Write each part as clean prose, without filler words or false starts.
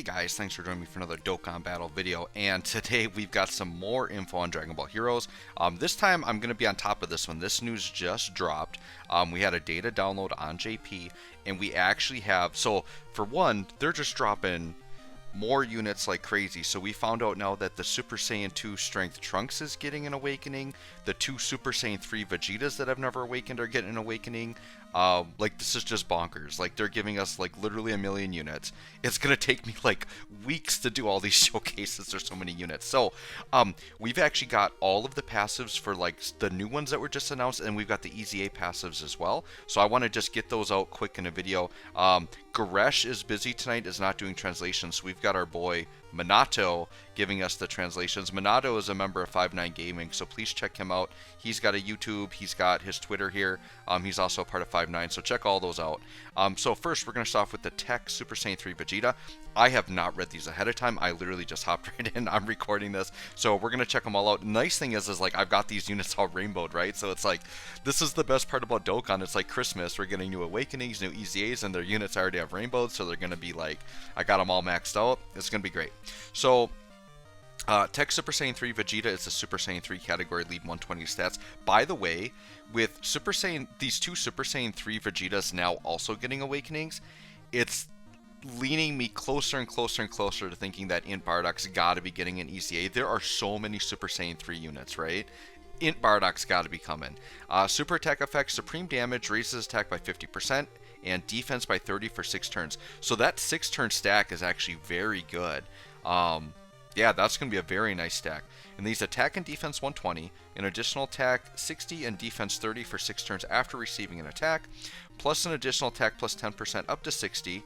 Hey guys, thanks for joining me for another Dokkan Battle video, and today we've got some more info on Dragon Ball Heroes. This time I'm going to be on top of this one. This news just dropped. We had a data download on JP, and we actually have, so for one, they're just dropping more units like crazy. So we found out now that the Super Saiyan 2 Strength Trunks is getting an awakening. The 2 Super Saiyan 3 Vegetas that have never awakened are getting an awakening. Like, this is just bonkers. Like, they're giving us like literally a million units. It's gonna take me like weeks to do all these showcases. There's so many units. So we've actually got all of the passives for like the new ones that were just announced, and we've got the EZA passives as well. So I want to just get those out quick in a video. Goresh is busy tonight, is not doing translations. So we've got our boy Minato giving us the translations. Minato is a member of 5-9 Gaming, so please check him out. He's got a YouTube, he's got his Twitter here. He's also a part of 5-9, so check all those out. So first, we're going to start off with the Tech Super Saiyan 3 Vegeta. I have not read these ahead of time. I literally just hopped right in. I'm recording this, so we're going to check them all out. Nice thing is like I've got these units all rainbowed, right? So it's like, this is the best part about Dokkan. It's like Christmas. We're getting new awakenings, new EZAs, and their units already have rainbowed, so they're going to be like, I got them all maxed out. It's going to be great. So Tech Super Saiyan 3 Vegeta is the Super Saiyan 3 category lead 120 stats. By the way, with Super Saiyan, these 2 Super Saiyan 3 Vegetas now also getting awakenings, it's leaning me closer and closer and closer to thinking that Int Bardock's got to be getting an EZA. There are so many Super Saiyan 3 units, right? Int Bardock's got to be coming. Super attack effect, supreme damage, raises attack by 50%, and defense by 30 for 6 turns. So that 6-turn stack is actually very good. Yeah, that's going to be a very nice stack. And these attack and defense 120, an additional attack 60 and defense 30 for 6 turns after receiving an attack, plus an additional attack plus 10% up to 60,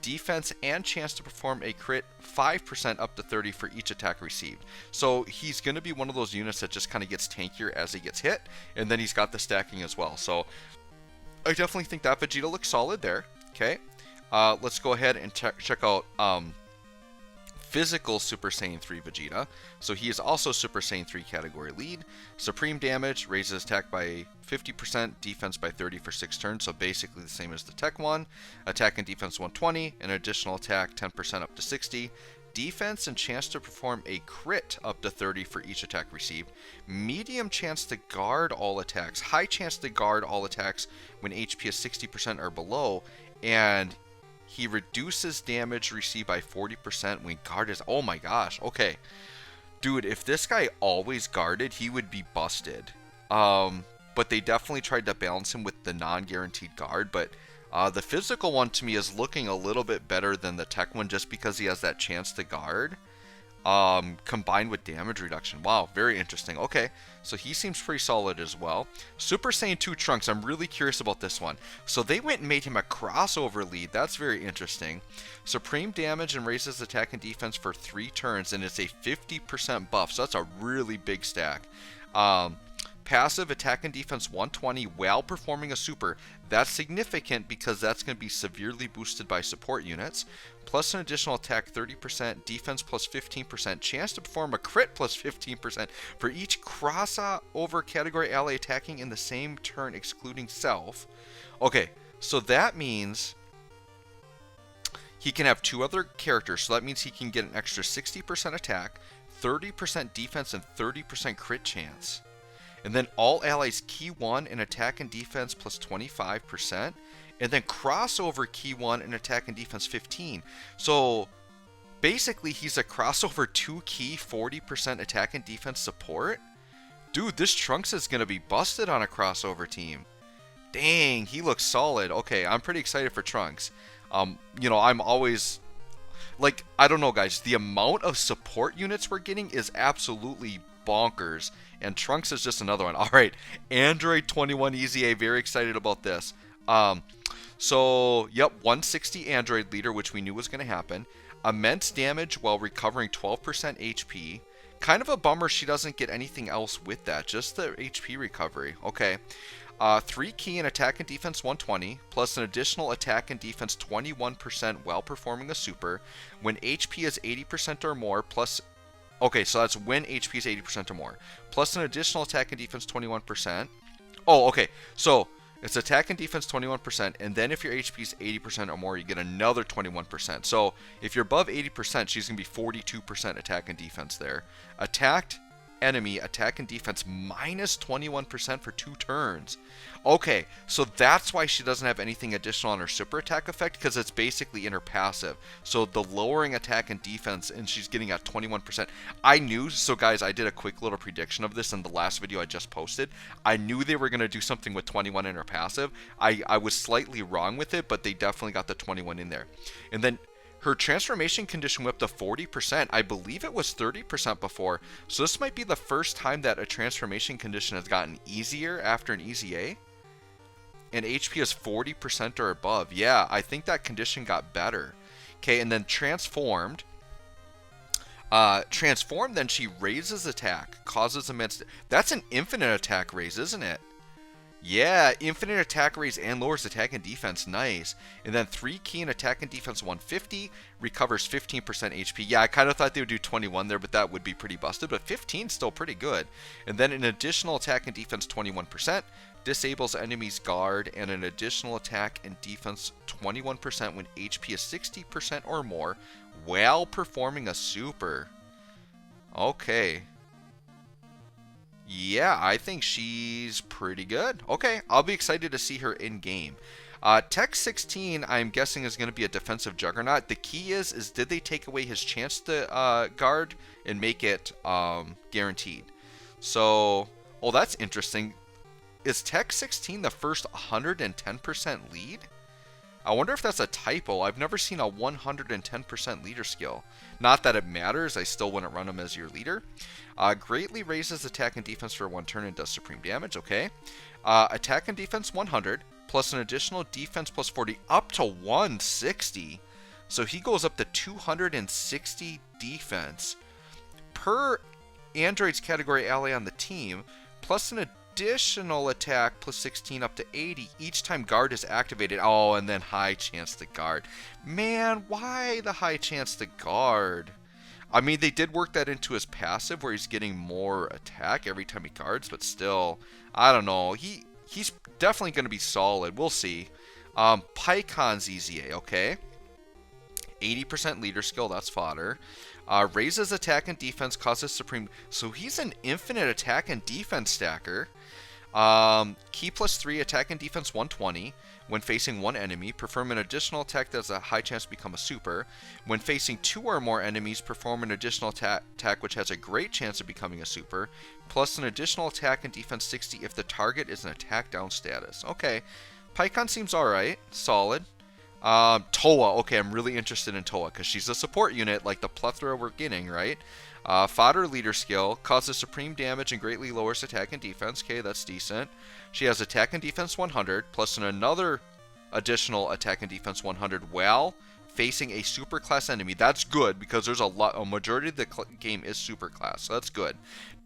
defense and chance to perform a crit 5% up to 30 for each attack received. So he's going to be one of those units that just kind of gets tankier as he gets hit, and then he's got the stacking as well. So I definitely think that Vegeta looks solid there. Okay, let's go ahead and check out Physical Super Saiyan 3 Vegeta. So he is also Super Saiyan 3 category lead. Supreme damage, raises attack by 50%, defense by 30 for 6 turns, so basically the same as the Tech one. Attack and defense 120, an additional attack 10% up to 60. Defense and chance to perform a crit up to 30 for each attack received. Medium chance to guard all attacks. High chance to guard all attacks when HP is 60% or below. And he reduces damage received by 40% when guard is... Oh my gosh, okay. Dude, if this guy always guarded, he would be busted. But they definitely tried to balance him with the non-guaranteed guard. But the physical one to me is looking a little bit better than the tech one just because he has that chance to guard. Combined with damage reduction. Wow, very interesting. Okay, so he seems pretty solid as well. Super Saiyan 2 Trunks, I'm really curious about this one. So they went and made him a crossover lead. That's very interesting. Supreme damage and raises attack and defense for 3 turns, and it's a 50% buff, so that's a really big stack. Passive attack and defense 120 while performing a super. That's significant because that's going to be severely boosted by support units. Plus an additional attack 30%, defense plus 15%, chance to perform a crit plus 15% for each crossover category ally attacking in the same turn excluding self. Okay, so that means he can have 2 other characters, so that means he can get an extra 60% attack, 30% defense, and 30% crit chance. And then all allies key 1 in attack and defense plus 25%. And then crossover key 1 in attack and defense 15. So basically he's a crossover 2 key 40% attack and defense support. Dude, this Trunks is going to be busted on a crossover team. Dang, he looks solid. Okay, I'm pretty excited for Trunks. You know, I'm always... like, I don't know, guys. The amount of support units we're getting is absolutely bonkers, and Trunks is just another one. All right, Android 21 EZA, very excited about this. So yep, 160 Android leader, which we knew was going to happen. Immense damage while recovering 12% HP. Kind of a bummer she doesn't get anything else with that, just the HP recovery. Okay. 3 key in attack and defense 120, plus an additional attack and defense 21% while performing a super. When HP is 80% or more, plus... Okay, so that's when HP is 80% or more. Plus an additional attack and defense 21%. Oh, okay. So It's attack and defense 21%, and then if your HP is 80% or more, you get another 21%. So if you're above 80%, she's going to be 42% attack and defense there. Attacked enemy, attack and defense minus 21% for 2 turns. Okay, so that's why she doesn't have anything additional on her super attack effect, because it's basically in her passive. So the lowering attack and defense, and she's getting at 21%. I knew, so guys, I did a quick little prediction of this in the last video I just posted. I knew they were going to do something with 21 in her passive. I was slightly wrong with it, but they definitely got the 21 in there. And then her transformation condition went up to 40%. I believe it was 30% before. So this might be the first time that a transformation condition has gotten easier after an EZA. And HP is 40% or above. Yeah, I think that condition got better. Okay, and then transformed. Transformed, then she raises attack, causes immense... That's an infinite attack raise, isn't it? Yeah, infinite attack raise and lowers attack and defense. Nice. And then 3 key in attack and defense 150, recovers 15% HP. Yeah, I kind of thought they would do 21 there, but that would be pretty busted. But 15 is still pretty good. And then an additional attack and defense 21%, disables enemy's guard, and an additional attack and defense 21% when HP is 60% or more while performing a super. Okay. Yeah, I think she's pretty good. Okay, I'll be excited to see her in game. Tech 16, I'm guessing, is going to be a defensive juggernaut. The key is did they take away his chance to guard and make it guaranteed? So, oh, that's interesting. Is Tech 16 the first 110% lead? I wonder if that's a typo. I've never seen a 110% leader skill. Not that it matters, I still wouldn't run him as your leader. Greatly raises attack and defense for 1 turn and does supreme damage, okay. Attack and defense 100, plus an additional defense plus 40, up to 160. So he goes up to 260 defense per android's category ally on the team, plus an additional attack plus 16 up to 80 each time guard is activated. Oh, and then high chance to guard. Man, why the high chance to guard? I mean, they did work that into his passive where he's getting more attack every time he guards, but still, I don't know. He's definitely going to be solid. We'll see. Pycon's EZA, okay. 80% leader skill, that's fodder. Raises attack and defense, causes supreme. So he's an infinite attack and defense stacker. Key plus 3, attack and defense 120. When facing 1 enemy, perform an additional attack that has a high chance to become a super. When facing 2 or more enemies, perform an additional attack which has a great chance of becoming a super. Plus an additional attack and defense 60 if the target is an attack down status. Okay, Pycon seems alright, solid. Towa, okay, I'm really interested in Towa because she's a support unit like the plethora we're getting, right? Fodder leader skill, causes supreme damage and greatly lowers attack and defense. Okay, that's decent. She has attack and defense 100, plus another additional attack and defense 100 while facing a super class enemy. That's good because there's a majority of the game is super class, so that's good.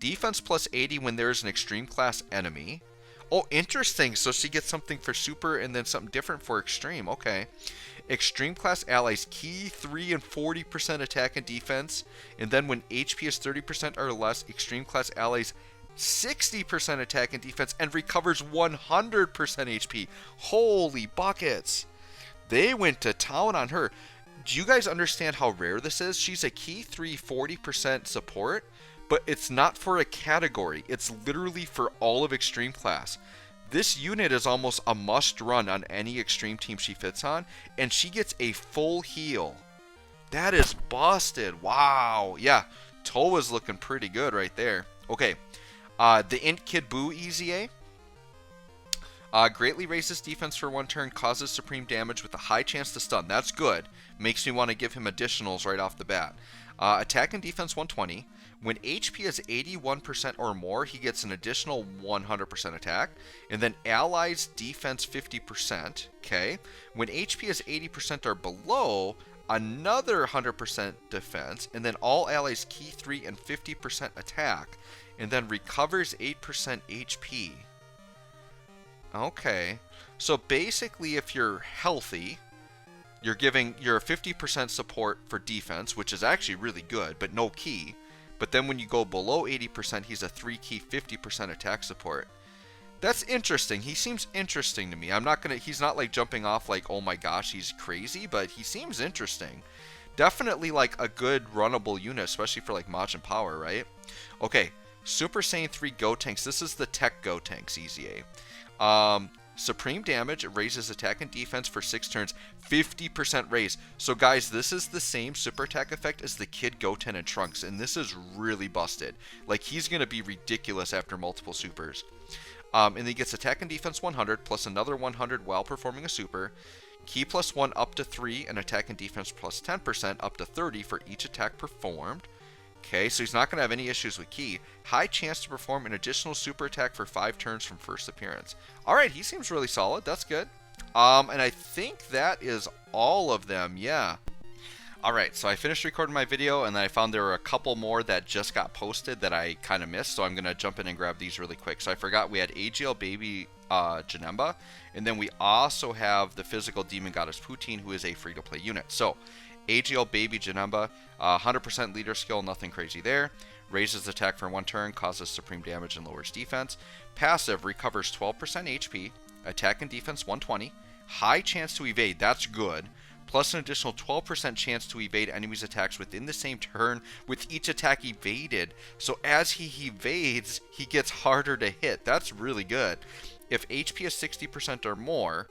Defense plus 80 when there is an extreme class enemy. Oh, interesting. So she gets something for super and then something different for extreme. Okay. Extreme class allies key 3 and 40% attack and defense. And then when HP is 30% or less, extreme class allies 60% attack and defense and recovers 100% HP. Holy buckets. They went to town on her. Do you guys understand how rare this is? She's a key 3 40% support. But it's not for a category. It's literally for all of extreme class. This unit is almost a must run on any extreme team she fits on. And she gets a full heal. That is busted. Wow. Yeah. Towa's looking pretty good right there. Okay. The Int Kid Buu EZA. Greatly raises defense for 1 turn. Causes supreme damage with a high chance to stun. That's good. Makes me want to give him additionals right off the bat. Attack and defense 120. When HP is 81% or more, he gets an additional 100% attack. And then allies defense 50%. Okay. When HP is 80% or below, another 100% defense. And then all allies key 3 and 50% attack. And then recovers 8% HP. Okay. So basically, if you're healthy, you're 50% support for defense, which is actually really good, but no key. But then when you go below 80%, he's a 3 key 50% attack support. That's interesting. He seems interesting to me. He's not like jumping off like, oh my gosh, he's crazy, but he seems interesting. Definitely like a good runnable unit, especially for like Majin Power, right? Okay, Super Saiyan 3 Gotenks. This is the Tech Gotenks, EZA. Supreme damage, it raises attack and defense for 6 turns, 50% raise. So guys, this is the same super attack effect as the Kid Goten and Trunks, and this is really busted. Like, he's going to be ridiculous after multiple supers. And he gets attack and defense 100, plus another 100 while performing a super. Ki plus 1 up to 3, and attack and defense plus 10% up to 30 for each attack performed. Okay, so he's not going to have any issues with Ki. High chance to perform an additional super attack for 5 turns from first appearance. Alright, he seems really solid. That's good. And I think that is all of them. Yeah. Alright, so I finished recording my video, and then I found there were a couple more that just got posted that I kind of missed, so I'm going to jump in and grab these really quick. So I forgot we had AGL Baby Janemba, and then we also have the physical Demon Goddess Poutine, who is a free-to-play unit. So, AGL Baby Janemba, 100% leader skill, nothing crazy there. Raises attack for 1 turn, causes supreme damage and lowers defense. Passive, recovers 12% HP, attack and defense 120. High chance to evade, that's good. Plus an additional 12% chance to evade enemies' attacks within the same turn with each attack evaded. So as he evades, he gets harder to hit. That's really good. If HP is 60% or more,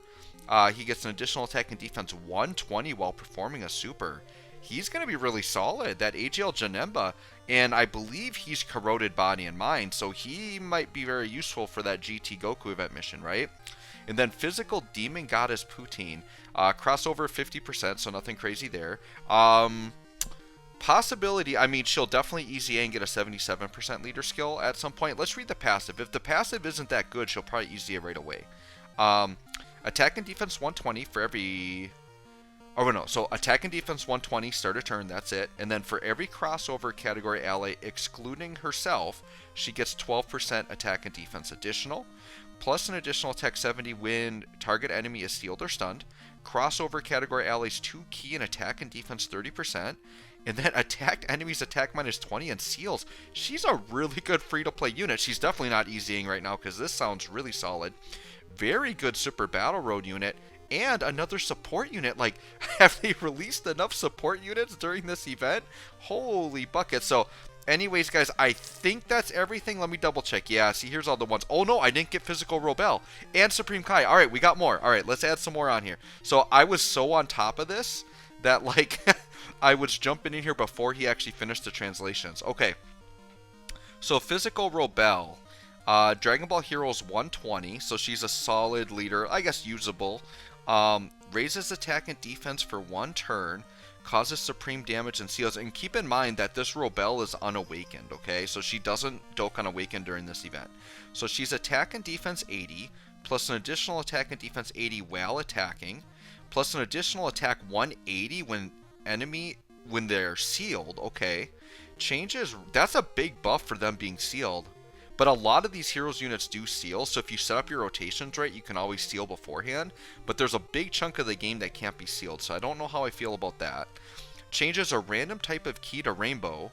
he gets an additional attack and defense 120 while performing a super. He's going to be really solid, that AGL Janemba, and I believe he's Corroded Body and Mind, so he might be very useful for that GT Goku event mission, right? And then Physical Demon Goddess Poutine, crossover 50%, so nothing crazy there. Possibility, I mean, she'll definitely EZA and get a 77% leader skill at some point. Let's read the passive. If the passive isn't that good, she'll probably EZA right away. Attack and defense 120 for every... Oh, no. So, attack and defense 120, start a turn, that's it. And then for every crossover category ally, excluding herself, she gets 12% attack and defense additional. Plus an additional attack 70 when target enemy is sealed or stunned. Crossover category allies 2 Ki and attack and defense 30%. And then attacked enemies attack minus 20 and seals. She's a really good free-to-play unit. She's definitely not EZing right now because this sounds really solid. Very good Super Battle Road unit. And another support unit. Like, have they released enough support units during this event? Holy bucket. So, anyways, guys, I think that's everything. Let me double check. Yeah, see, here's all the ones. Oh, no, I didn't get Physical Robel and Supreme Kai. All right, we got more. All right, let's add some more on here. So, I was so on top of this that, like, I was jumping in here before he actually finished the translations. Okay. So, Physical Robel. Dragon Ball Heroes 120. So, she's a solid leader. I guess usable. Raises attack and defense for 1 turn, causes supreme damage and seals. And keep in mind that this Robel is unawakened, okay? So she doesn't Dokkan Awaken during this event. So she's attack and defense 80, plus an additional attack and defense 80 while attacking, plus an additional attack 180 when they're sealed, okay? Changes, that's a big buff for them being sealed. But a lot of these heroes units do seal, so if you set up your rotations right, you can always seal beforehand. But there's a big chunk of the game that can't be sealed, so I don't know how I feel about that. Changes a random type of Ki to Rainbow.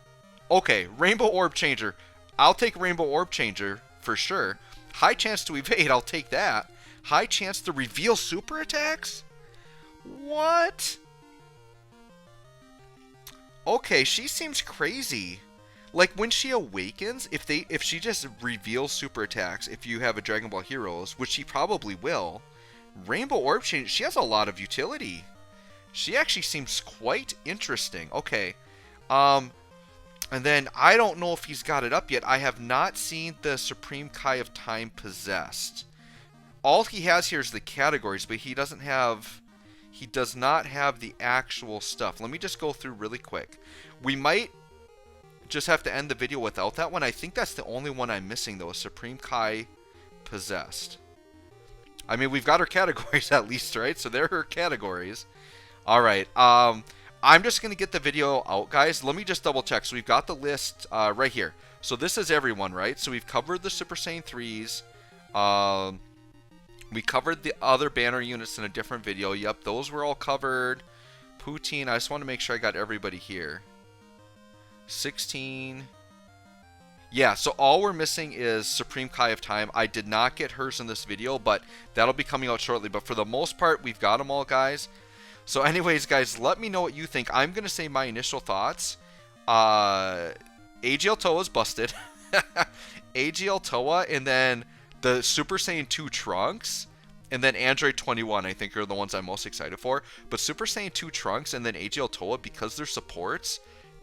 Okay, Rainbow Orb Changer. I'll take Rainbow Orb Changer for sure. High chance to evade, I'll take that. High chance to reveal super attacks? What? Okay, she seems crazy. Like, when she awakens, if she just reveals super attacks, if you have a Dragon Ball Heroes, which she probably will, Rainbow Orb Changer, she has a lot of utility. She actually seems quite interesting. Okay. And then, I don't know if he's got it up yet. I have not seen the Supreme Kai of Time Possessed. All he has here is the categories, but he does not have the actual stuff. Let me just go through really quick. We might just have to end the video without that one. I think that's the only one I'm missing, though, is Supreme Kai Possessed. I mean, we've got her categories at least, right? So they're her categories. Alright, I'm just going to get the video out, guys. Let me just double check. So we've got the list right here. So this is everyone, right? So we've covered the Super Saiyan 3s. We covered the other banner units in a different video. Yep, those were all covered. Poutine, I just want to make sure I got everybody here. 16. Yeah, so all we're missing is Supreme Kai of Time. I did not get hers in this video, but that'll be coming out shortly. But for the most part, we've got them all, guys. So anyways, guys, let me know what you think. I'm going to say my initial thoughts. AGL Towa's busted. AGL Towa, and then the Super Saiyan 2 Trunks, and then Android 21, I think, are the ones I'm most excited for. But Super Saiyan 2 Trunks and then AGL Towa, because they're supports,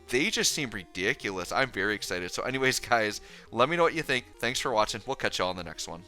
they just seem ridiculous. I'm very excited. So anyways, guys, let me know what you think. Thanks for watching. We'll catch y'all on the next one.